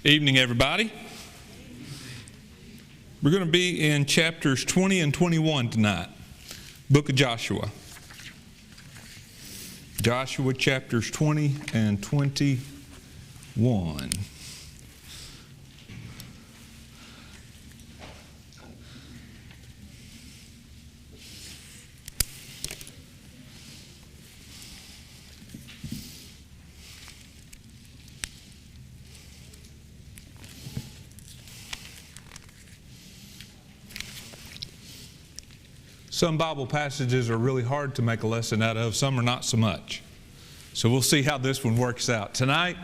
Evening, everybody. We're going to be in chapters 20 and 21 tonight. Book of Joshua. Joshua chapters 20 and 21. Some Bible passages are really hard to make a lesson out of. Some are not so much. So we'll see how this one works out. Tonight,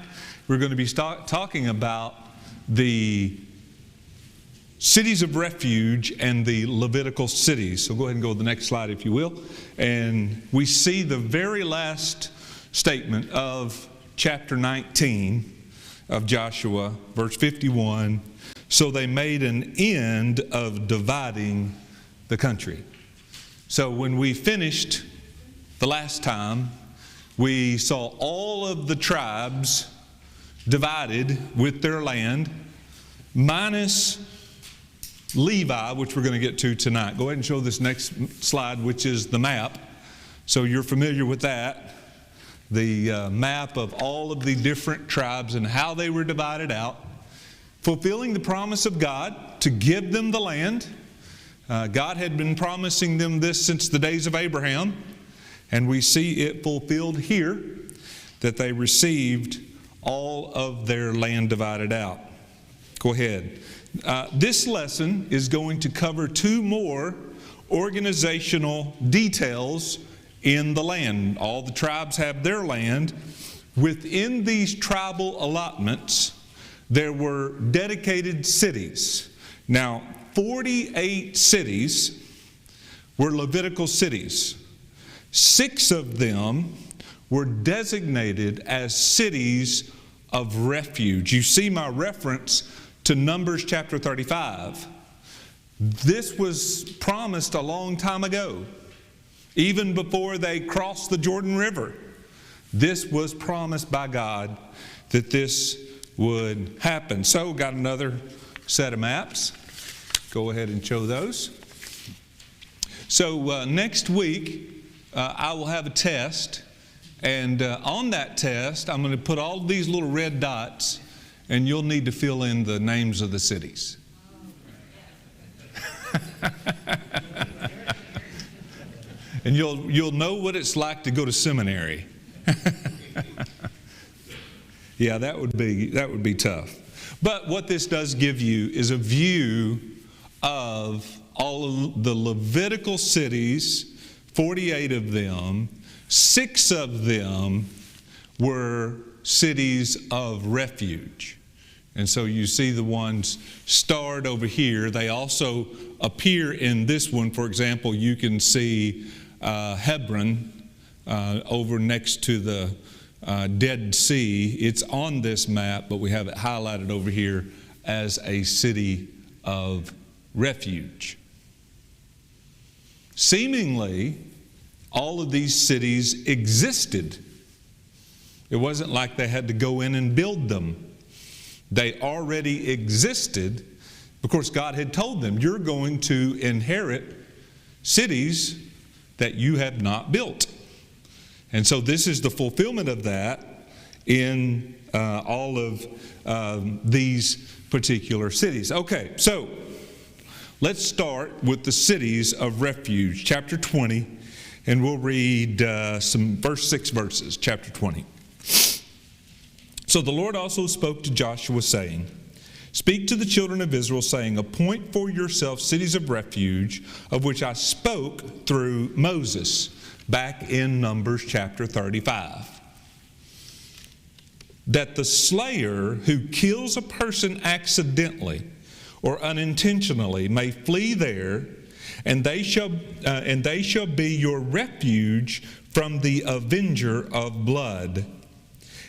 we're going to be talking about the cities of refuge and the Levitical cities. So go ahead and go to the next slide, if you will. And we see the very last statement of chapter 19 of Joshua, verse 51. So they made an end of dividing the country. So when we finished the last time, we saw all of the tribes divided with their land, minus Levi, which we're going to get to tonight. Go ahead and show this next slide, which is the map. So you're familiar with that. The map of all of the different tribes and how they were divided out, fulfilling the promise of God to give them the land. God had been promising them this since the days of Abraham, and we see it fulfilled here, that they received all of their land divided out. Go ahead. This lesson is going to cover two more organizational details in the land. All the tribes have their land. Within these tribal allotments, there were dedicated cities. Now, 48 cities were Levitical cities. 6 of them were designated as cities of refuge. You see my reference to Numbers chapter 35. This was promised a long time ago, even before they crossed the Jordan River. This was promised by God that this would happen. So, got another set of maps. Go ahead and show those. So next week, I will have a test. And on that test, I'm going to put all these little red dots, and you'll need to fill in the names of the cities. And you'll know what it's like to go to seminary. Yeah, that would be tough. But what this does give you is a view of all of the Levitical cities, 48 of them. 6 of them were cities of refuge. And so you see the ones starred over here. They also appear in this one. For example, you can see Hebron over next to the Dead Sea. It's on this map, but we have it highlighted over here as a city of refuge. Seemingly, all of these cities existed. It wasn't like they had to go in and build them. They already existed. Of course, God had told them, you're going to inherit cities that you have not built. And so this is the fulfillment of that in all of these particular cities. Okay, so let's start with the cities of refuge, chapter 20, and we'll read some first 6 verses, chapter 20. So the Lord also spoke to Joshua, saying, Speak to the children of Israel, saying, Appoint for yourselves cities of refuge, of which I spoke through Moses, back in Numbers chapter 35. That the slayer who kills a person accidentally or unintentionally may flee there, and they shall be your refuge from the Avenger of Blood.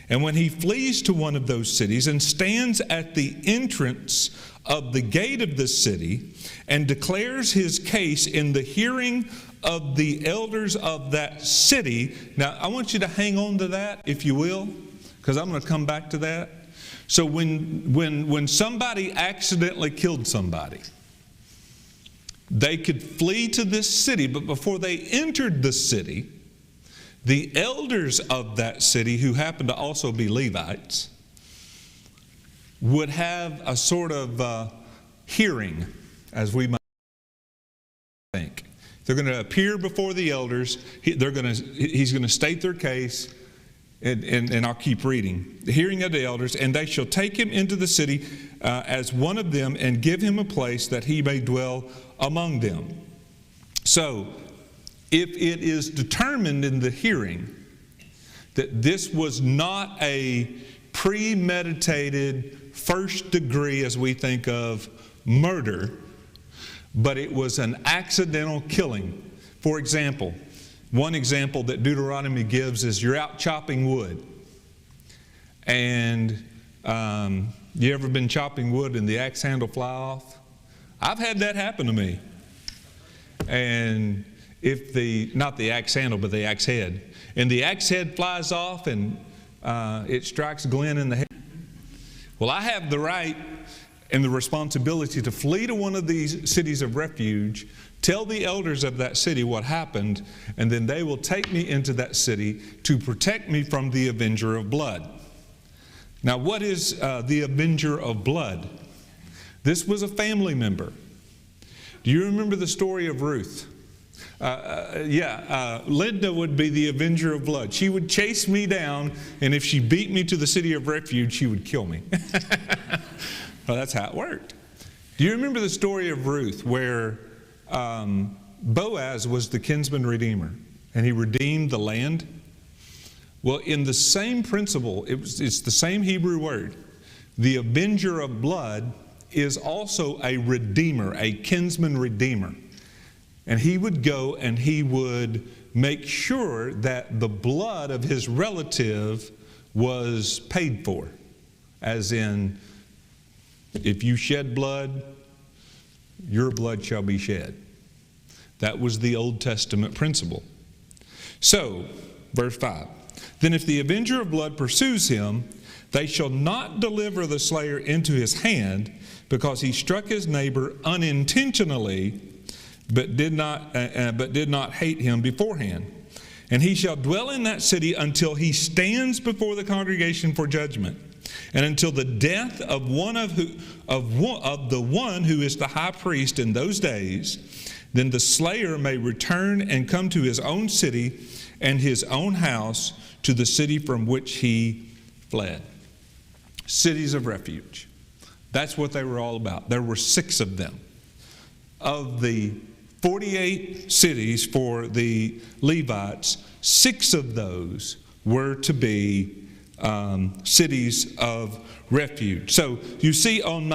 And when he flees to one of those cities and stands at the entrance of the gate of the city and declares his case in the hearing of the elders of that city. Now, I want you to hang on to that, if you will, because I'm going to come back to that. So when somebody accidentally killed somebody, they could flee to this city, but before they entered the city, the elders of that city, who happened to also be Levites, would have a sort of hearing, as we might think. They're going to appear before the elders. He's going to state their case, and I'll keep reading. The hearing of the elders, and they shall take him into the city as one of them, and give him a place that he may dwell among them. So, if it is determined in the hearing that this was not a premeditated, first degree, as we think of, murder, but it was an accidental killing. For example, one example that Deuteronomy gives is you're out chopping wood. And you ever been chopping wood and the axe handle fly off? I've had that happen to me. And if not the axe handle, but the axe head. And the axe head flies off and it strikes Glenn in the head. Well, I have the right and the responsibility to flee to one of these cities of refuge, tell the elders of that city what happened, and then they will take me into that city to protect me from the Avenger of Blood. Now, what is the Avenger of Blood? This was a family member. Do you remember the story of Ruth? Linda would be the Avenger of Blood. She would chase me down, and if she beat me to the city of refuge, she would kill me. Well, that's how it worked. Do you remember the story of Ruth, where Boaz was the kinsman redeemer, and he redeemed the land? Well, in the same principle, it's the same Hebrew word. The Avenger of Blood is also a redeemer, a kinsman redeemer. And he would go and he would make sure that the blood of his relative was paid for. As in, if you shed blood, your blood shall be shed. That was the Old Testament principle. So, verse 5. Then if the Avenger of Blood pursues him, they shall not deliver the slayer into his hand, because he struck his neighbor unintentionally, but did not hate him beforehand. And he shall dwell in that city until he stands before the congregation for judgment, and until the death of the one who is the high priest in those days. Then the slayer may return and come to his own city and his own house, to the city from which he fled. Cities of refuge. That's what they were all about. There were 6 of them. Of the 48 cities for the Levites, 6 of those were to be cities of refuge. So you see on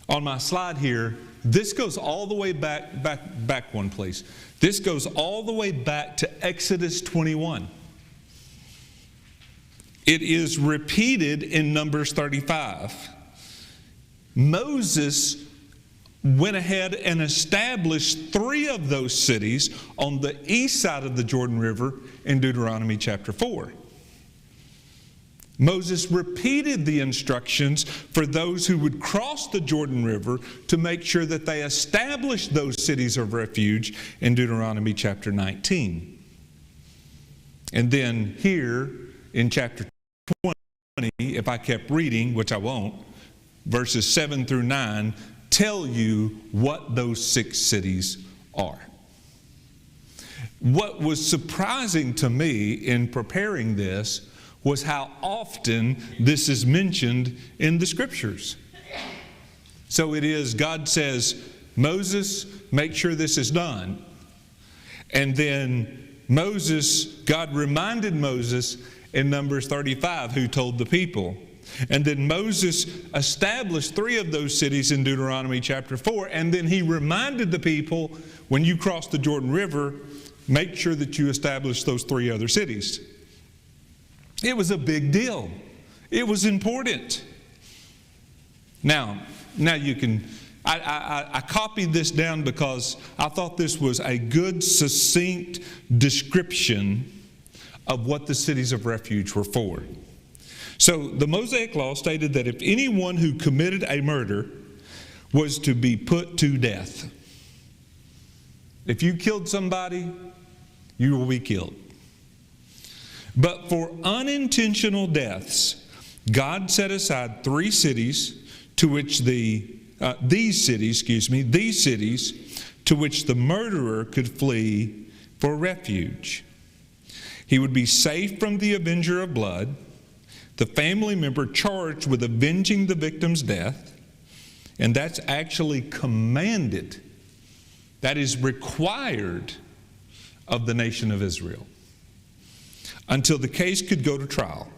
my slide here, this goes all the way back one, please. This goes all the way back to Exodus 21. It is repeated in Numbers 35. Moses went ahead and established 3 of those cities on the east side of the Jordan River in Deuteronomy chapter 4. Moses repeated the instructions for those who would cross the Jordan River to make sure that they established those cities of refuge in Deuteronomy chapter 19. And then here in chapter 20, if I kept reading, which I won't, verses 7 through 9 tell you what those 6 cities are. What was surprising to me in preparing this was how often this is mentioned in the Scriptures. So it is, God says, Moses, make sure this is done. And then God reminded Moses in Numbers 35, who told the people. And then Moses established 3 of those cities in Deuteronomy chapter 4. And then he reminded the people, when you cross the Jordan River, make sure that you establish those 3 other cities. It was a big deal. It was important. Now you can, I copied this down because I thought this was a good, succinct description of what the cities of refuge were for. So the Mosaic law stated that if anyone who committed a murder was to be put to death, if you killed somebody, you will be killed. But for unintentional deaths, God set aside these cities to which the murderer could flee for refuge. He would be safe from the Avenger of Blood, the family member charged with avenging the victim's death, and that's actually commanded. That is required of the nation of Israel until the case could go to trial.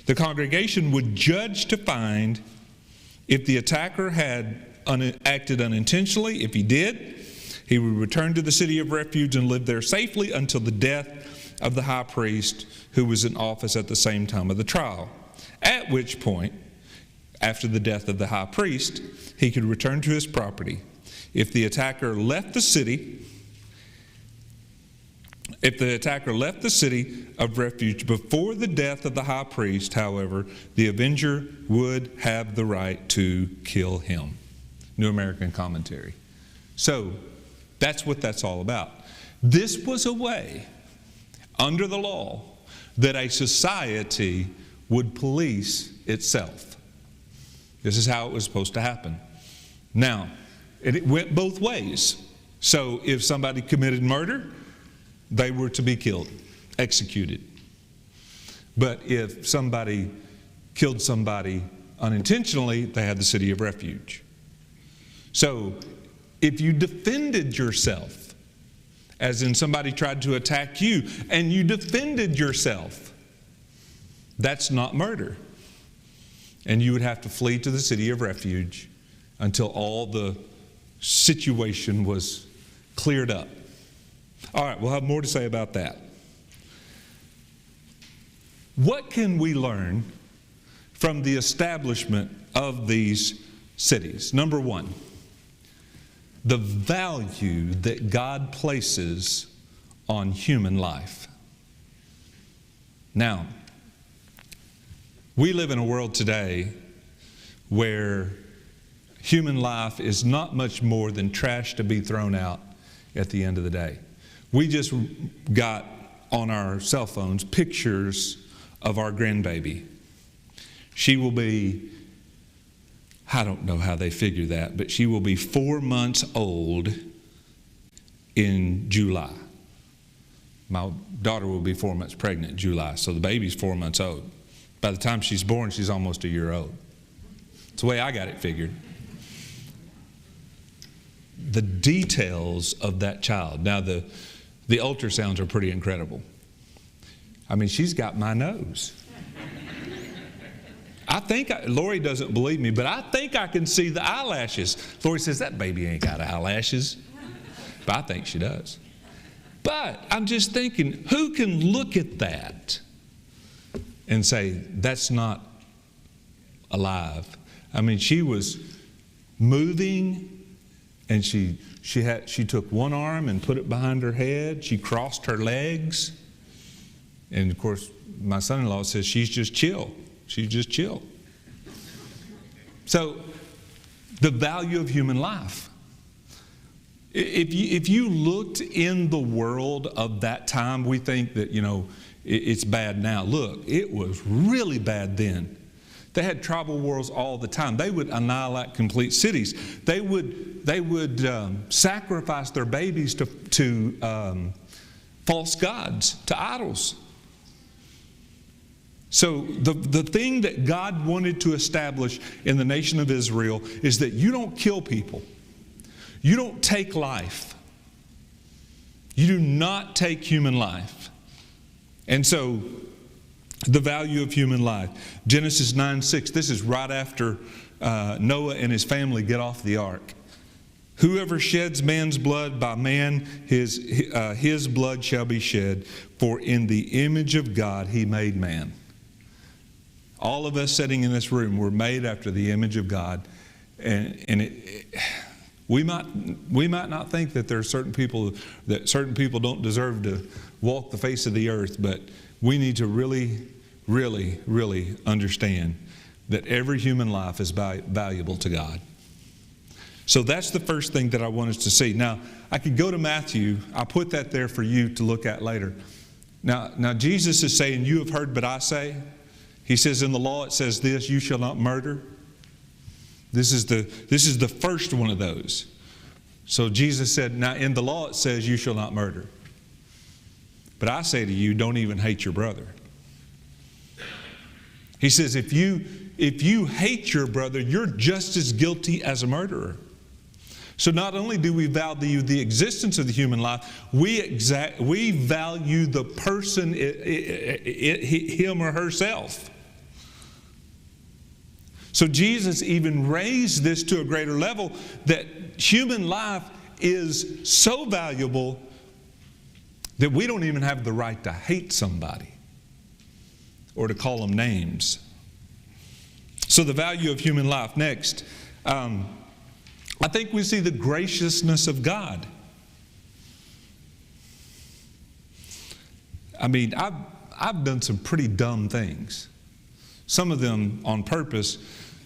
The congregation would judge to find if the attacker had acted unintentionally. If he did, he would return to the city of refuge and live there safely until the death of the high priest who was in office at the same time of the trial. At which point, after the death of the high priest, he could return to his property. If the attacker left the city of refuge before the death of the high priest, however, the avenger would have the right to kill him. New American Commentary. So, that's what that's all about. This was a way, under the law, that a society would police itself. This is how it was supposed to happen. Now, it went both ways. So, if somebody committed murder, they were to be killed, executed. But if somebody killed somebody unintentionally, they had the city of refuge. So, if you defended yourself, as in somebody tried to attack you, and you defended yourself, that's not murder. And you would have to flee to the city of refuge until all the situation was cleared up. All right, we'll have more to say about that. What can we learn from the establishment of these cities? Number one, the value that God places on human life. Now, we live in a world today where human life is not much more than trash to be thrown out at the end of the day. We just got on our cell phones pictures of our grandbaby. She will be, I don't know how they figure that, but she will be 4 months old in July. My daughter will be 4 months pregnant in July, so the baby's 4 months old. By the time she's born, she's almost a year old. It's the way I got it figured. The details of that child. Now, the ultrasounds are pretty incredible. I mean, she's got my nose. Lori doesn't believe me, but I think I can see the eyelashes. Lori says, that baby ain't got eyelashes. But I think she does. But I'm just thinking, who can look at that and say, that's not alive? I mean, she was moving, and she took one arm and put it behind her head. She crossed her legs. And of course, my son-in-law says she's just chill. She's just chill. So, the value of human life. If you looked in the world of that time, we think that, it's bad now. Look, it was really bad then. They had tribal wars all the time. They would annihilate complete cities. They would sacrifice their babies to false gods, to idols. So the thing that God wanted to establish in the nation of Israel is that you don't kill people. You don't take life. You do not take human life. And so the value of human life. Genesis 9:6, this is right after Noah and his family get off the ark. Whoever sheds man's blood, by man his blood shall be shed, for in the image of God he made man. All of us sitting in this room were made after the image of God, and we might not think that there are certain people don't deserve to walk the face of the earth, but we need to really really, really understand that every human life is valuable to God. So that's the first thing that I want us to see. Now, I could go to Matthew. I'll put that there for you to look at later. Now Jesus is saying, you have heard, but I say. He says in the law it says this, you shall not murder. This is the first one of those. So Jesus said, now in the law it says you shall not murder. But I say to you, don't even hate your brother. He says, if you hate your brother, you're just as guilty as a murderer. So not only do we value the existence of the human life, we value the person, him or herself. So Jesus even raised this to a greater level, that human life is so valuable that we don't even have the right to hate somebody or to call them names. So the value of human life. Next, I think we see the graciousness of God. I mean, I've done some pretty dumb things. Some of them on purpose,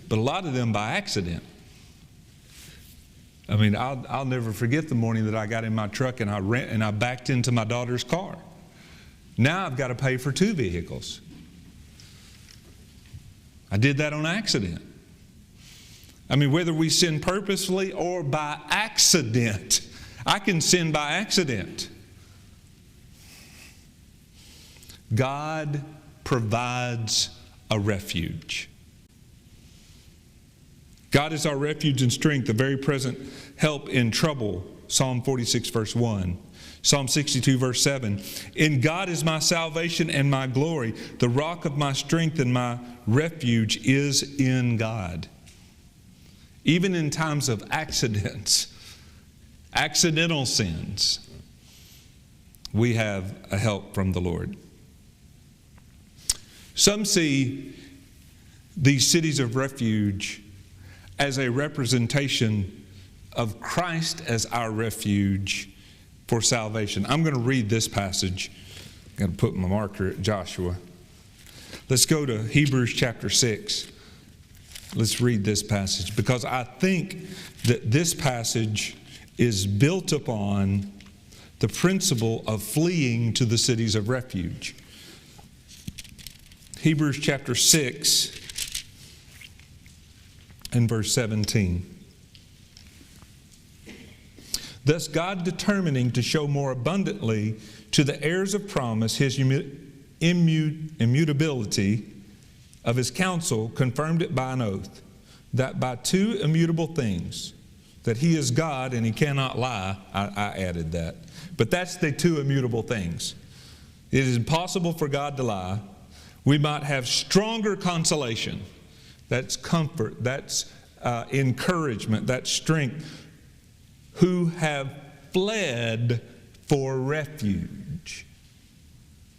but a lot of them by accident. I mean, I'll never forget the morning that I got in my truck and I backed into my daughter's car. Now I've got to pay for 2 vehicles. I did that on accident. I mean, whether we sin purposefully or by accident. I can sin by accident. God provides a refuge. God is our refuge and strength, a very present help in trouble. Psalm 46 verse 1. Psalm 62 verse 7. In God is my salvation and my glory. The rock of my strength and my refuge is in God. Even in times of accidents, accidental sins, we have a help from the Lord. Some see these cities of refuge as a representation of Christ as our refuge for salvation. I'm going to read this passage. I'm going to put my marker at Joshua. Let's go to Hebrews chapter 6. Let's read this passage, because I think that this passage is built upon the principle of fleeing to the cities of refuge. Hebrews chapter 6 and verse 17. Thus God, determining to show more abundantly to the heirs of promise His immutability of His counsel, confirmed it by an oath, that by 2 immutable things, that He is God and He cannot lie. I added that. But that's the 2 immutable things. It is impossible for God to lie. We might have stronger consolation. That's comfort. That's encouragement. That's strength. Who have fled for refuge.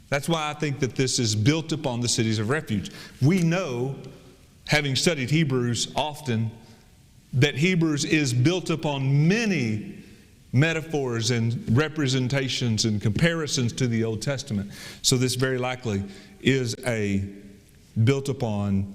That's why I think that this is built upon the cities of refuge. We know, having studied Hebrews often, that Hebrews is built upon many metaphors and representations and comparisons to the Old Testament. So this very likely is built upon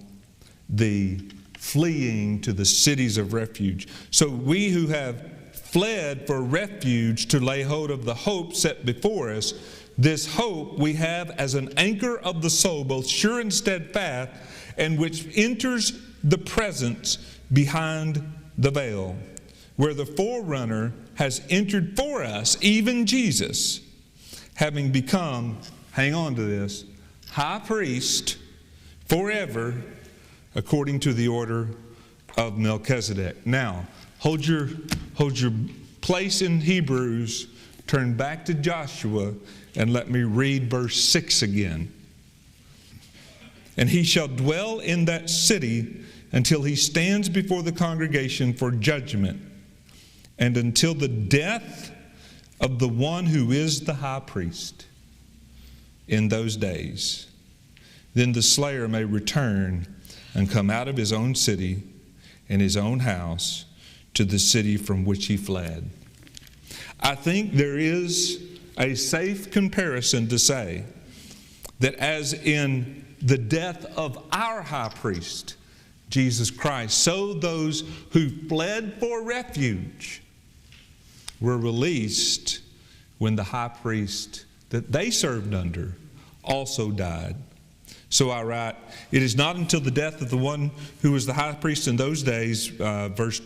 the fleeing to the cities of refuge. So we who have fled for refuge to lay hold of the hope set before us, this hope we have as an anchor of the soul, both sure and steadfast, and which enters the presence behind the veil, where the forerunner has entered for us, even Jesus, having become, hang on to this, high priest forever, according to the order of Melchizedek. Now, hold your place in Hebrews, turn back to Joshua, and let me read verse 6 again. And he shall dwell in that city until he stands before the congregation for judgment, and until the death of the one who is the high priest in those days. Then the slayer may return and come out of his own city and his own house to the city from which he fled. I think there is a safe comparison to say that as in the death of our high priest, Jesus Christ. So those who fled for refuge were released when the high priest that they served under also died. So I write, it is not until the death of the one who was the high priest in those days, verse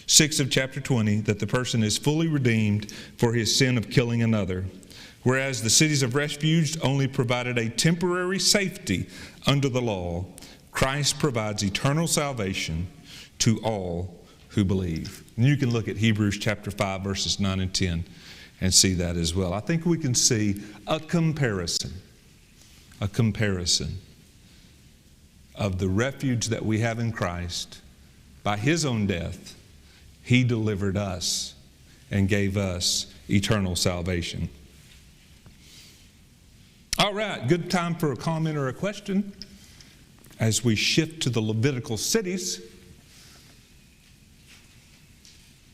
6 of chapter 20, that the person is fully redeemed for his sin of killing another. Whereas the cities of refuge only provided a temporary safety under the law, Christ provides eternal salvation to all who believe. And you can look at Hebrews chapter 5, verses 9 and 10 and see that as well. I think we can see a comparison of the refuge that we have in Christ. By His own death, He delivered us and gave us eternal salvation. All right, good time for a comment or a question as we shift to the Levitical cities.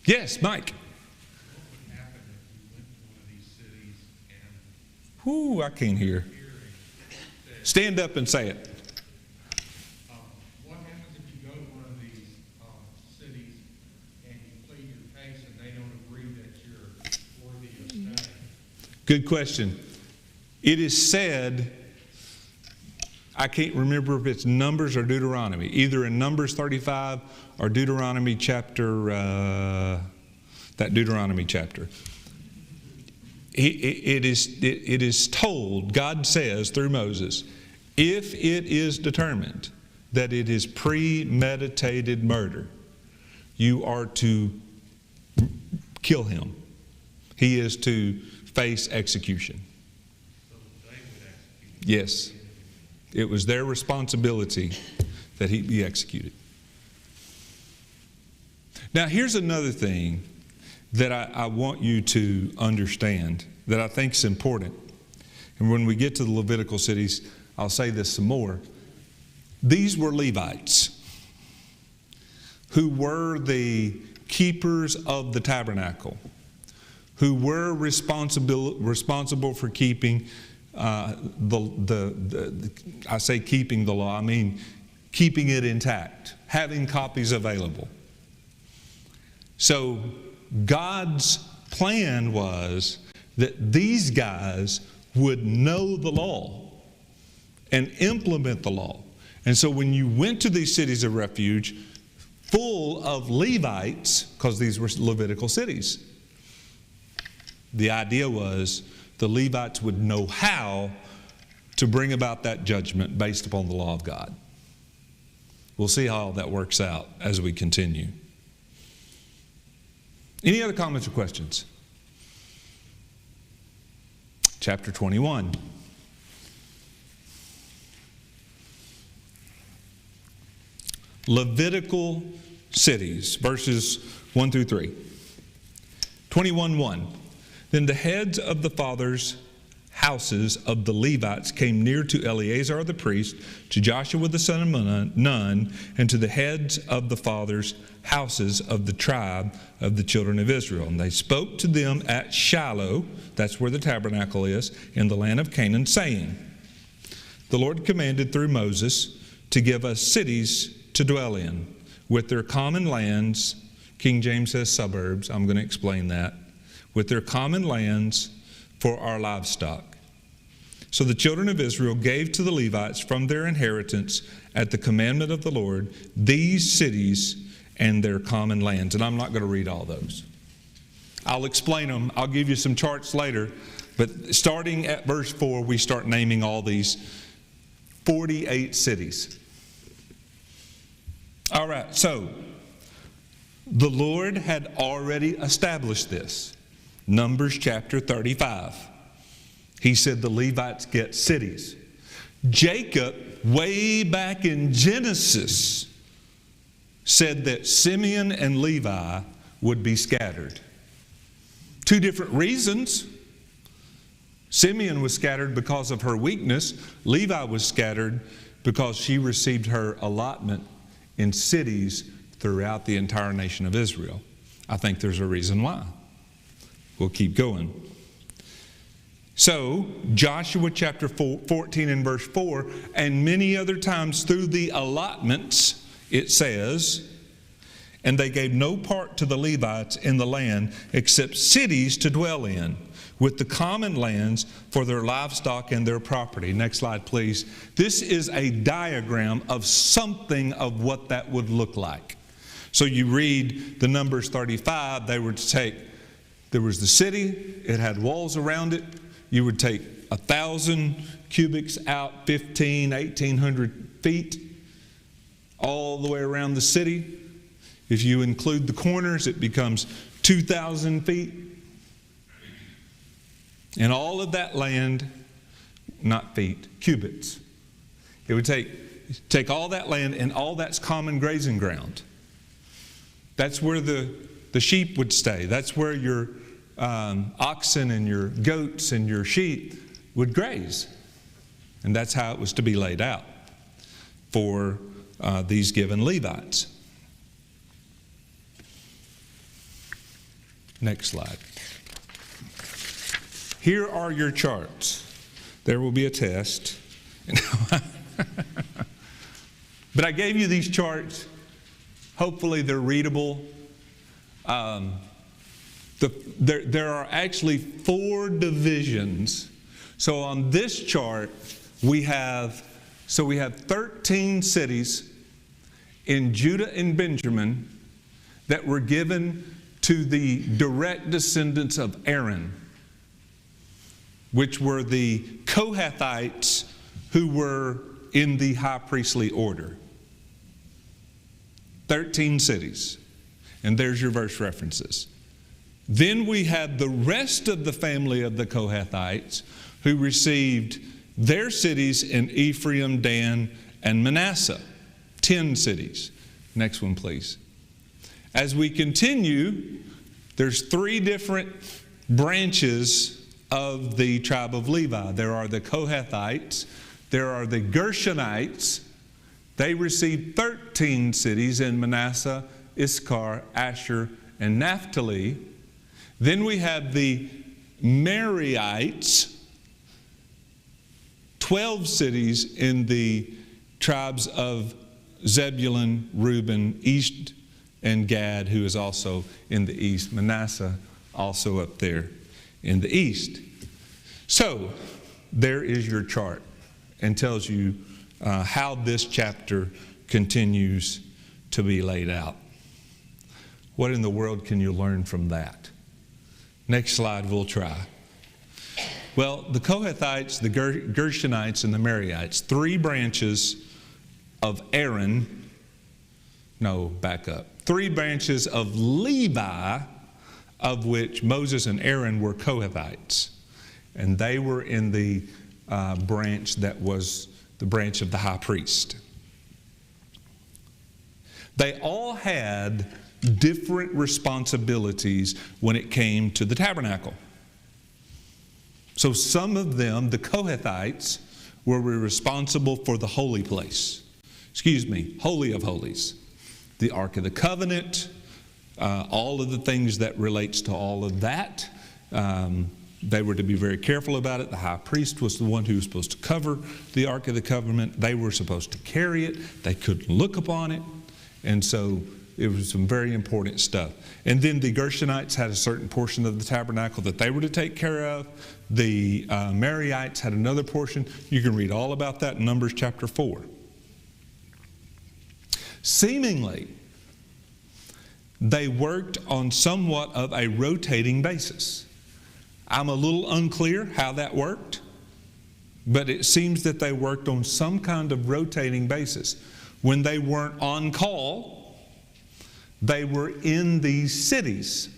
Yes, Mike. What would happen if you went to one of these cities and... Whoo, I can't hear. Stand up and say it. What happens if you go to one of these cities and you plead your case and they don't agree that you're worthy of staying? Good question. It is said, I can't remember if it's Numbers or Deuteronomy, either in Numbers 35 or Deuteronomy chapter, that Deuteronomy chapter. It is told, God says through Moses, if it is determined that it is premeditated murder, you are to kill him. He is to face execution. So they would execute. Yes. It was their responsibility that he be executed. Now, here's another thing that I want you to understand that I think is important. And when we get to the Levitical cities, I'll say this some more. These were Levites who were the keepers of the tabernacle, who were responsible for keeping I say keeping the law, I mean keeping it intact, having copies available. So God's plan was that these guys would know the law and implement the law. And so when you went to these cities of refuge full of Levites, because these were Levitical cities, the idea was the Levites would know how to bring about that judgment based upon the law of God. We'll see how that works out as we continue. Any other comments or questions? Chapter 21. Levitical cities, verses 1 through 3. 21:1. Then the heads of the fathers' houses of the Levites came near to Eleazar the priest, to Joshua the son of Nun, and to the heads of the fathers' houses of the tribe of the children of Israel. And they spoke to them at Shiloh, that's where the tabernacle is, in the land of Canaan, saying, the Lord commanded through Moses to give us cities to dwell in, with their common lands. King James says suburbs. I'm going to explain that. With their common lands for our livestock. So the children of Israel gave to the Levites from their inheritance at the commandment of the Lord these cities and their common lands. And I'm not going to read all those. I'll explain them. I'll give you some charts later. But starting at verse 4, we start naming all these 48 cities. All right, so the Lord had already established this. Numbers chapter 35. He said the Levites get cities. Jacob, way back in Genesis, said that Simeon and Levi would be scattered. Two different reasons. Simeon was scattered because of her weakness. Levi was scattered because she received her allotment in cities throughout the entire nation of Israel. I think there's a reason why. We'll keep going. So, Joshua chapter 14 and verse 4, and many other times through the allotments, it says, and they gave no part to the Levites in the land except cities to dwell in, with the common lands for their livestock and their property. Next slide, please. This is a diagram of something of what that would look like. So you read the Numbers 35, they would take, there was the city, it had walls around it. You would take 1,000 cubits out, 1,800 feet, all the way around the city. If you include the corners, it becomes 2,000 feet. And all of that land, not feet, cubits. It would take all that land, and all that's common grazing ground. That's where the sheep would stay. That's where your oxen and your goats and your sheep would graze. And that's how it was to be laid out for these given Levites. Next slide. Here are your charts. There will be a test. But I gave you these charts. Hopefully they're readable. There are actually 4 divisions. So on this chart, we have 13 cities in Judah and Benjamin that were given to the direct descendants of Aaron, which were the Kohathites who were in the high priestly order. 13 cities. And there's your verse references. Then we had the rest of the family of the Kohathites who received their cities in Ephraim, Dan, and Manasseh. 10 cities. Next one, please. As we continue, there's 3 different branches of the tribe of Levi. There are the Kohathites. There are the Gershonites. They received 13 cities in Manasseh, Issachar, Asher, and Naphtali. Then we have the Merarites, 12 cities in the tribes of Zebulun, Reuben, East, and Gad, who is also in the east. Manasseh also up there in the east. So there is your chart, and tells you how this chapter continues to be laid out. What in the world can you learn from that? Next slide, we'll try. Well, the Kohathites, the Gershonites, and the Merarites, 3 branches of Aaron. No, back up. 3 branches of Levi, of which Moses and Aaron were Kohathites. And they were in the branch that was the branch of the high priest. They all had different responsibilities when it came to the tabernacle. So some of them, the Kohathites, were responsible for the holy place. Holy of Holies. The Ark of the Covenant, all of the things that relates to all of that. They were to be very careful about it. The high priest was the one who was supposed to cover the Ark of the Covenant. They were supposed to carry it. They couldn't look upon it. And so it was some very important stuff. And then the Gershonites had a certain portion of the tabernacle that they were to take care of. The Merarites had another portion. You can read all about that in Numbers chapter 4. Seemingly, they worked on somewhat of a rotating basis. I'm a little unclear how that worked, but it seems that they worked on some kind of rotating basis. When they weren't on call, they were in these cities.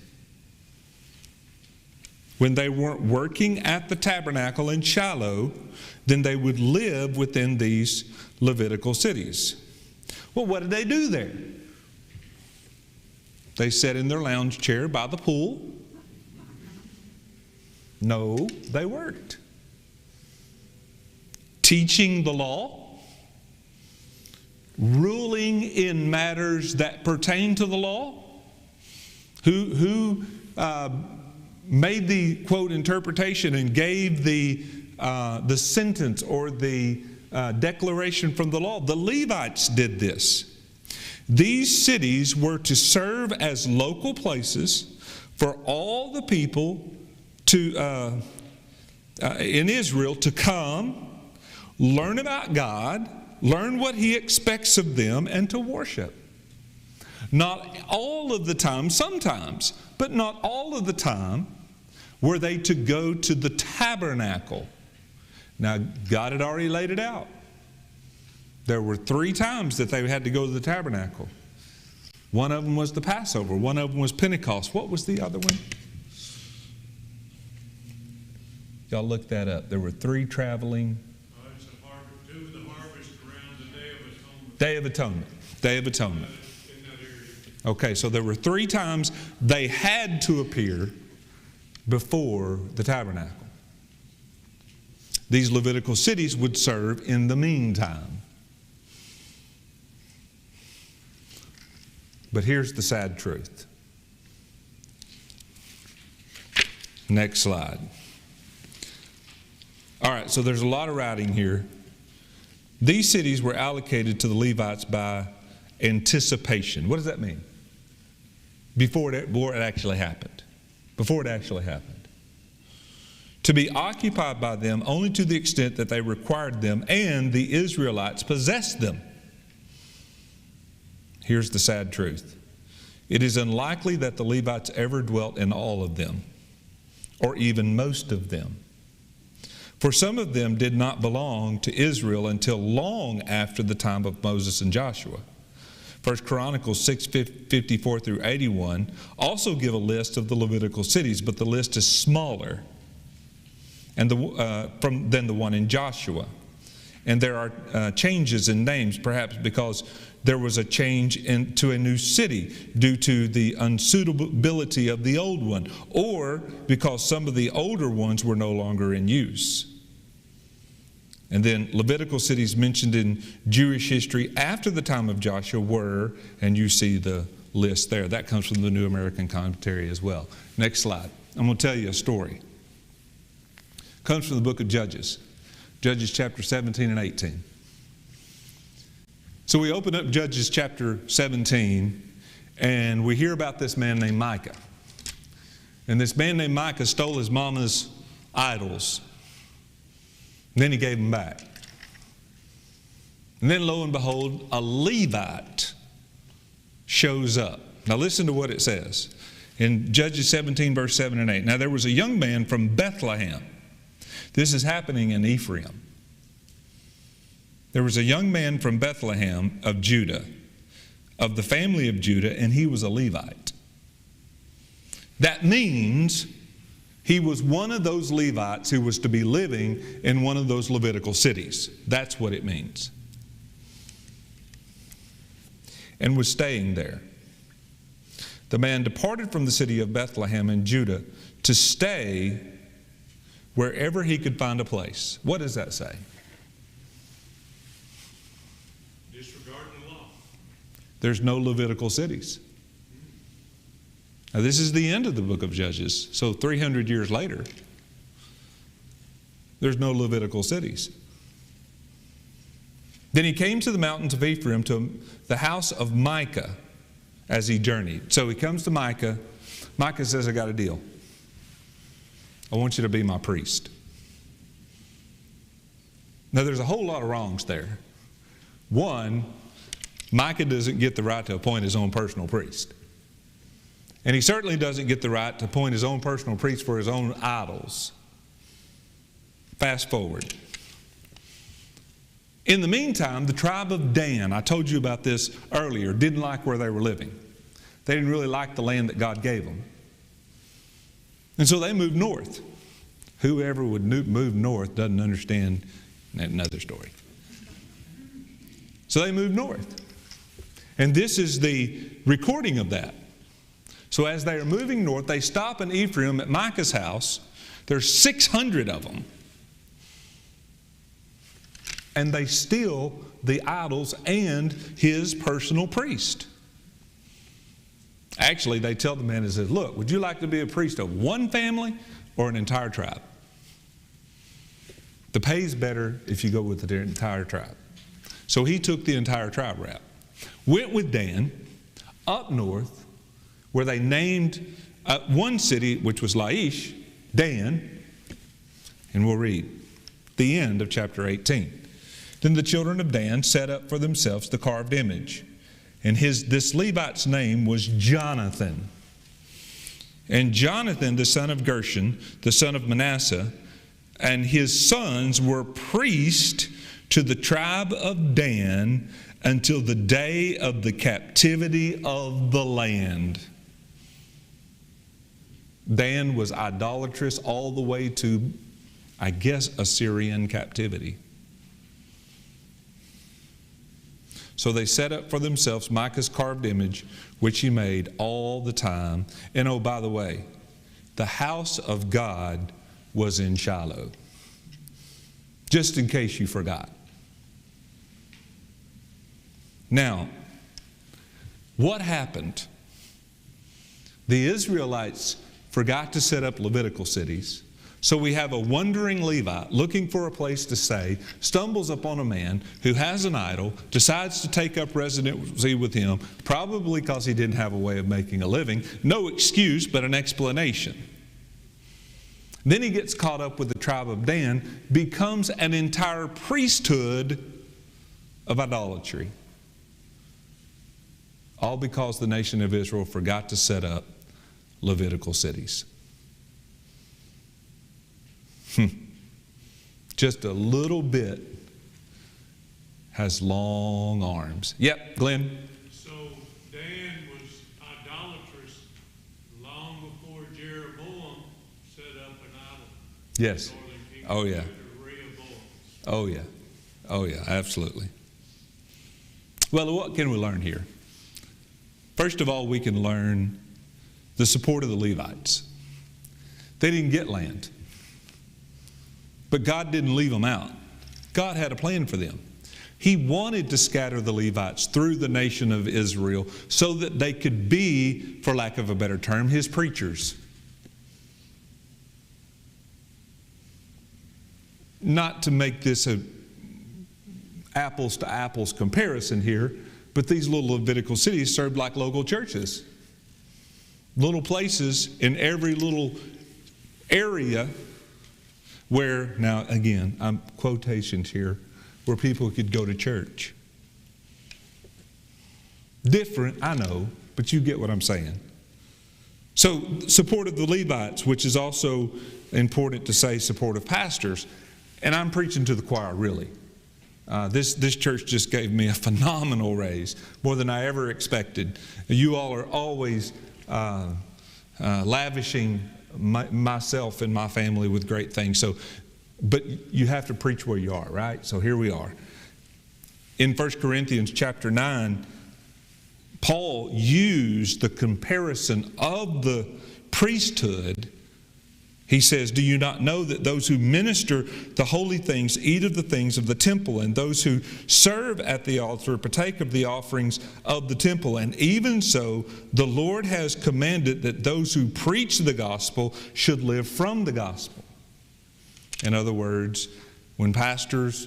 When they weren't working at the tabernacle in Shiloh, then they would live within these Levitical cities. Well, what did they do there? They sat in their lounge chair by the pool. No, they worked. Teaching the law, ruling in matters that pertain to the law. Who made the, quote, interpretation and gave the sentence or the declaration from the law. The Levites did this. These cities were to serve as local places for all the people to in Israel to come, learn about God, learn what He expects of them, and to worship. Not all of the time, sometimes, but not all of the time were they to go to the tabernacle. Now, God had already laid it out. There were 3 times that they had to go to the tabernacle. One of them was the Passover. One of them was Pentecost. What was the other one? Y'all look that up. There were 3 traveling. It's the harvest, 2 of the harvest around the Day of Atonement. Day of Atonement. Day of Atonement. In that area. Okay, so there were 3 times they had to appear before the tabernacle. These Levitical cities would serve in the meantime. But here's the sad truth. Next slide. All right, so there's a lot of writing here. These cities were allocated to the Levites by anticipation. What does that mean? Before it actually happened. Before it actually happened. To be occupied by them only to the extent that they required them and the Israelites possessed them. Here's the sad truth. It is unlikely that the Levites ever dwelt in all of them, or even most of them. For some of them did not belong to Israel until long after the time of Moses and Joshua. 1 Chronicles 6:54 through 81 also give a list of the Levitical cities, but the list is smaller than the one in Joshua. And there are changes in names, perhaps because there was a change into a new city due to the unsuitability of the old one, or because some of the older ones were no longer in use. And then Levitical cities mentioned in Jewish history after the time of Joshua were, and you see the list there. That comes from the New American Commentary as well. Next slide. I'm going to tell you a story. It comes from the book of Judges. Judges chapter 17 and 18. So we open up Judges chapter 17, and we hear about this man named Micah. And this man named Micah stole his mama's idols. And then he gave them back. And then lo and behold, a Levite shows up. Now listen to what it says in Judges 17, verse 7 and 8. Now there was a young man from Bethlehem. This is happening in Ephraim. There was a young man from Bethlehem of Judah, of the family of Judah, and he was a Levite. That means he was one of those Levites who was to be living in one of those Levitical cities. That's what it means. And was staying there. The man departed from the city of Bethlehem in Judah to stay wherever he could find a place. What does that say? Disregarding the law. There's no Levitical cities. Now, this is the end of the book of Judges. So 300 years later, there's no Levitical cities. Then he came to the mountains of Ephraim, to the house of Micah, as he journeyed. So he comes to Micah. Micah says, I got a deal. I want you to be my priest. Now, there's a whole lot of wrongs there. One, Micah doesn't get the right to appoint his own personal priest. And he certainly doesn't get the right to appoint his own personal priest for his own idols. Fast forward. In the meantime, the tribe of Dan, I told you about this earlier, didn't like where they were living. They didn't really like the land that God gave them. And so they moved north. Whoever would move north doesn't understand another story. So they moved north. And this is the recording of that. So as they are moving north, they stop in Ephraim at Micah's house. There's 600 of them. And they steal the idols and his personal priest. Actually, they tell the man and says, look, would you like to be a priest of one family or an entire tribe? The pay's better if you go with the entire tribe. So he took the entire tribe route. Went with Dan up north, where they named one city, which was Laish, Dan. And we'll read the end of chapter 18. Then the children of Dan set up for themselves the carved image. And this Levite's name was Jonathan. And Jonathan, the son of Gershon, the son of Manasseh, and his sons were priests to the tribe of Dan until the day of the captivity of the land. Dan was idolatrous all the way to, I guess, Assyrian captivity. So they set up for themselves Micah's carved image, which he made all the time. And oh, by the way, the house of God was in Shiloh. Just in case you forgot. Now, what happened? The Israelites forgot to set up Levitical cities. So we have a wandering Levite looking for a place to stay, stumbles upon a man who has an idol, decides to take up residency with him, probably because he didn't have a way of making a living. No excuse, but an explanation. Then he gets caught up with the tribe of Dan, becomes an entire priesthood of idolatry. All because the nation of Israel forgot to set up Levitical cities. Just a little bit has long arms. Yep, Glenn. So Dan was idolatrous long before Jeroboam set up an idol. Yes. Oh, yeah. Rehoboam. Oh, yeah. Oh, yeah, absolutely. Well, what can we learn here? First of all, we can learn the support of the Levites. They didn't get land. But God didn't leave them out. God had a plan for them. He wanted to scatter the Levites through the nation of Israel so that they could be, for lack of a better term, His preachers. Not to make this a apples to apples comparison here, but these little Levitical cities served like local churches. Little places in every little area where, now again, I'm quotations here, where people could go to church. Different, I know, but you get what I'm saying. So, support of the Levites, which is also important to say support of pastors. And I'm preaching to the choir, really. This church just gave me a phenomenal raise, more than I ever expected. You all are always lavishing myself and my family with great things. So, but you have to preach where you are, right? So here we are. In 1 Corinthians chapter 9, Paul used the comparison of the priesthood. He says, do you not know that those who minister the holy things eat of the things of the temple, and those who serve at the altar partake of the offerings of the temple? And even so, the Lord has commanded that those who preach the gospel should live from the gospel. In other words, when pastors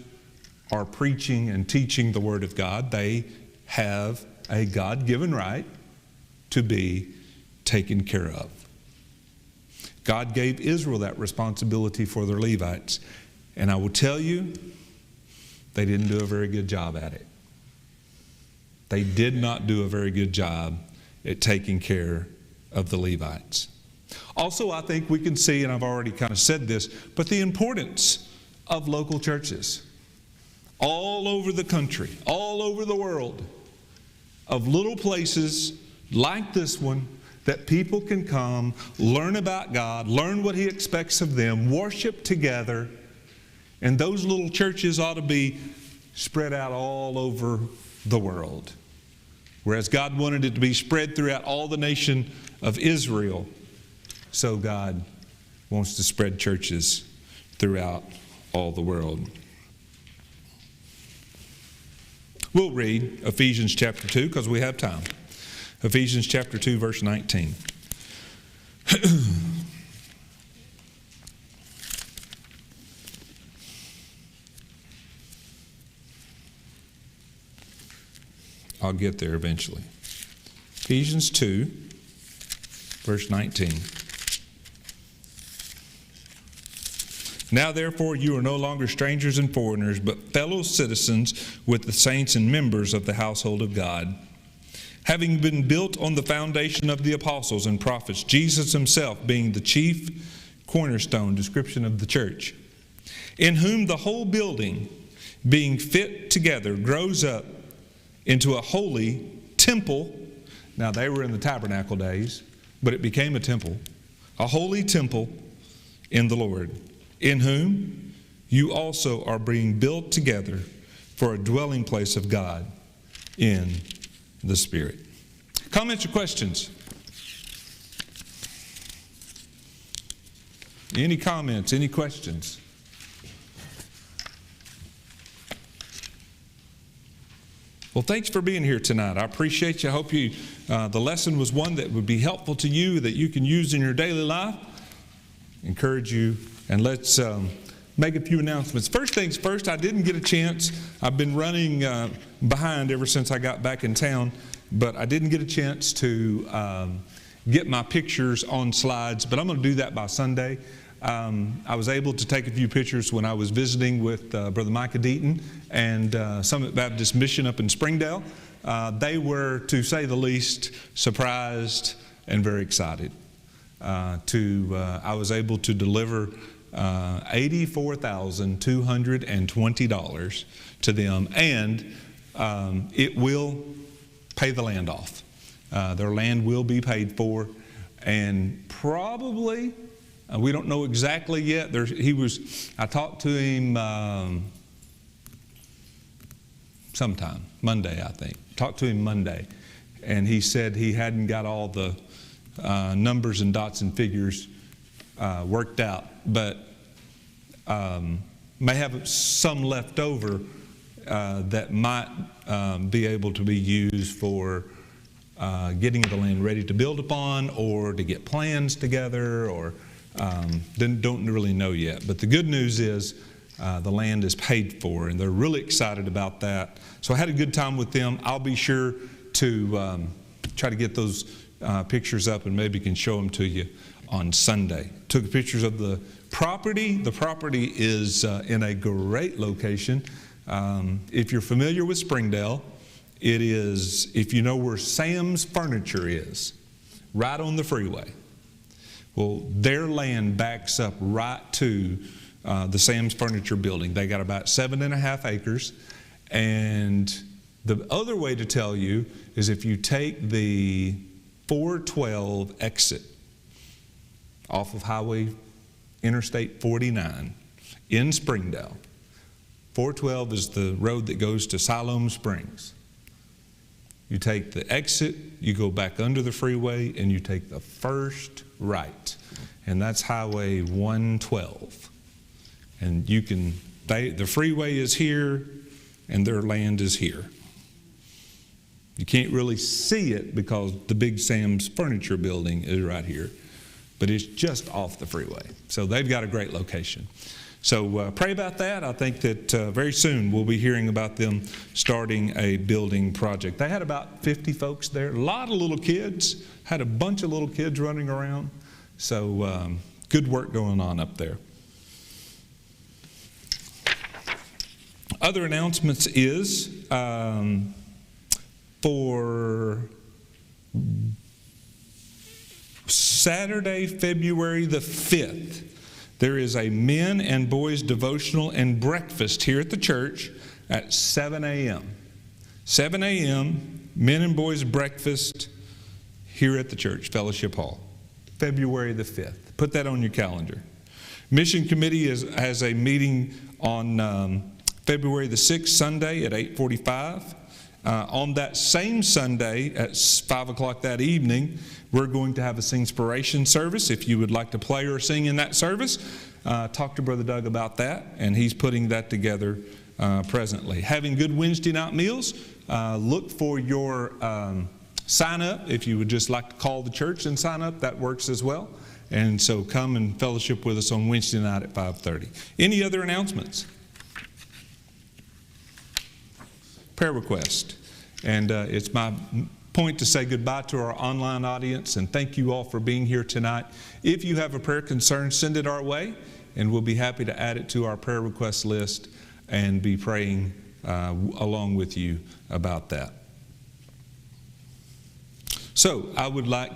are preaching and teaching the Word of God, they have a God-given right to be taken care of. God gave Israel that responsibility for their Levites. And I will tell you, they didn't do a very good job at it. They did not do a very good job at taking care of the Levites. Also, I think we can see, and I've already kind of said this, but the importance of local churches. All over the country, all over the world, of little places like this one, that people can come, learn about God, learn what He expects of them, worship together. And those little churches ought to be spread out all over the world. Whereas God wanted it to be spread throughout all the nation of Israel, so God wants to spread churches throughout all the world. We'll read Ephesians chapter 2 because we have time. Ephesians chapter 2, verse 19. I'll get there eventually. Ephesians 2, verse 19. Now therefore you are no longer strangers and foreigners, but fellow citizens with the saints and members of the household of God, having been built on the foundation of the apostles and prophets, Jesus himself being the chief cornerstone, description of the church, in whom the whole building, being fit together, grows up into a holy temple. Now they were in the tabernacle days, but it became a temple. A holy temple in the Lord, in whom you also are being built together for a dwelling place of God in the Spirit. Comments or questions? Any comments? Any questions? Well, thanks for being here tonight. I appreciate you. I hope the lesson was one that would be helpful to you, that you can use in your daily life. Encourage you, and let's make a few announcements. First things first, I didn't get a chance. I've been running behind ever since I got back in town, but I didn't get a chance to get my pictures on slides, but I'm going to do that by Sunday. I was able to take a few pictures when I was visiting with Brother Micah Deaton and Summit Baptist Mission up in Springdale. They were, to say the least, surprised and very excited. I was able to deliver $84,220 to them, and it will pay the land off. Their land will be paid for, and probably, we don't know exactly yet. I talked to him sometime, Monday, I think. Talked to him Monday, and he said he hadn't got all the numbers and dots and figures worked out, but may have some left over that might be able to be used for getting the land ready to build upon, or to get plans together, or don't really know yet. But the good news is the land is paid for, and they're really excited about that. So I had a good time with them. I'll be sure to try to get those pictures up, and maybe can show them to you on Sunday. Took pictures of the property. The property is in a great location. If you're familiar with Springdale, it is, if you know where Sam's Furniture is, right on the freeway. Well, their land backs up right to the Sam's Furniture building. They got about 7.5 acres. And the other way to tell you is if you take the 412 exit off of Interstate 49 in Springdale. 412 is the road that goes to Siloam Springs. You take the exit, you go back under the freeway, and you take the first right. And that's Highway 112. And the freeway is here, and their land is here. You can't really see it because the big Sam's Furniture building is right here, but it's just off the freeway. So they've got a great location. So pray about that. I think that very soon we'll be hearing about them starting a building project. They had about 50 folks there, a lot of little kids, had a bunch of little kids running around. So good work going on up there. Other announcements is for Saturday, February the 5th, there is a men and boys devotional and breakfast here at the church at 7 a.m. 7 a.m., men and boys breakfast here at the church, Fellowship Hall, February the 5th. Put that on your calendar. Mission Committee has a meeting on February the 6th, Sunday at 8:45. On that same Sunday at 5 o'clock that evening, we're going to have a Singspiration service. If you would like to play or sing in that service, talk to Brother Doug about that, and he's putting that together presently. Having good Wednesday night meals. Look for your sign up. If you would just like to call the church and sign up, that works as well. And so come and fellowship with us on Wednesday night at 5:30. Any other announcements? Prayer request. And it's my point to say goodbye to our online audience and thank you all for being here tonight. If you have a prayer concern, send it our way and we'll be happy to add it to our prayer request list and be praying along with you about that. So I would like